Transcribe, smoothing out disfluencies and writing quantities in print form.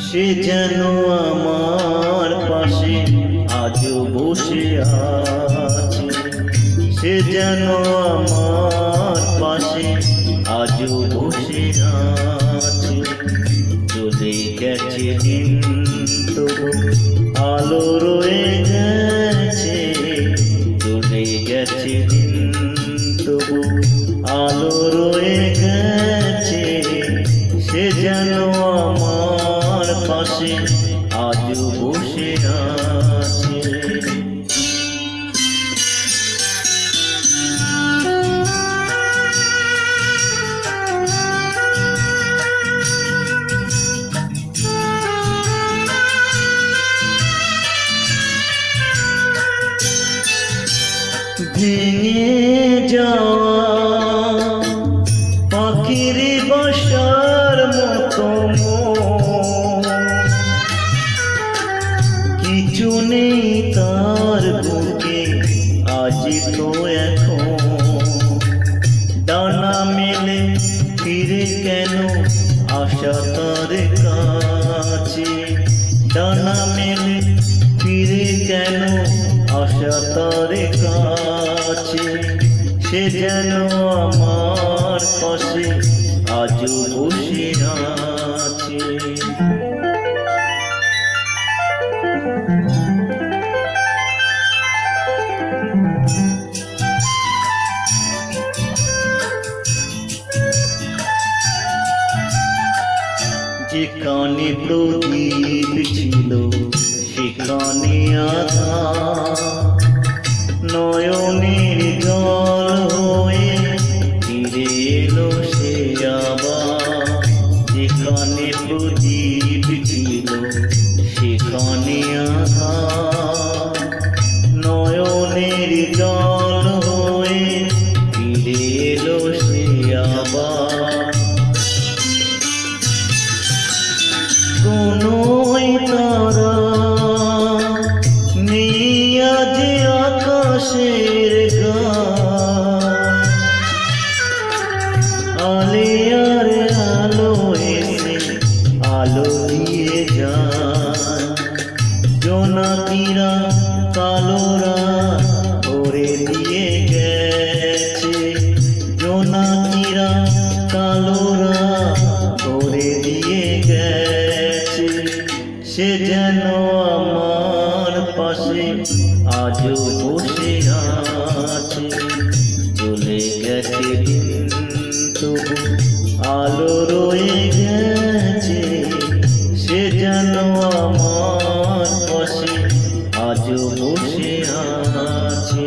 সে যেন আমার পাশে আজও বসে আছে, সে যেন আমার পাশে আজও বসে আছে। চলে গেছে দিন তবু আলো রয়ে গেছে, চলে গেছে দিন তবু আলো রয়ে গেছে। সে যেন আমার পাশে আজও বসে আছে। ভেঙে যাওয়া পাখির বাসার মতো কিছু নেই তার বুকে আজ তো এখন। ডানা মেলে ফিরে কেন আশা তার কাছে, ডানা মেলে ফিরে কেন আশা তার কাছে। সে যেন আমার পাশে আজও বসে আছে। যেখানে প্রদীপ ছিল সেখানে আধার, নয়নের জল হয়ে ফিরে এলো সে আবার। যেখানে প্রদীপ ছিল সেখানে আধার, নয়নের জল হয়ে ফিরে এলো সে আবার। কোনোই তারা নেই আজ আকাশের গান, আলে আর আলো এসে আলো দিয়ে যান। জোনাকিরা কালোরা ভরে দিয়ে গেছে, জোনাকিরা কালোরা ভরে দিয়ে গেছে। সে যেন আমার পাশে আজও বসে আছে, চলে গেছে দিন তবু আলো রয়ে গেছে। সে যেন আমার পাশে আজও বসে আছে।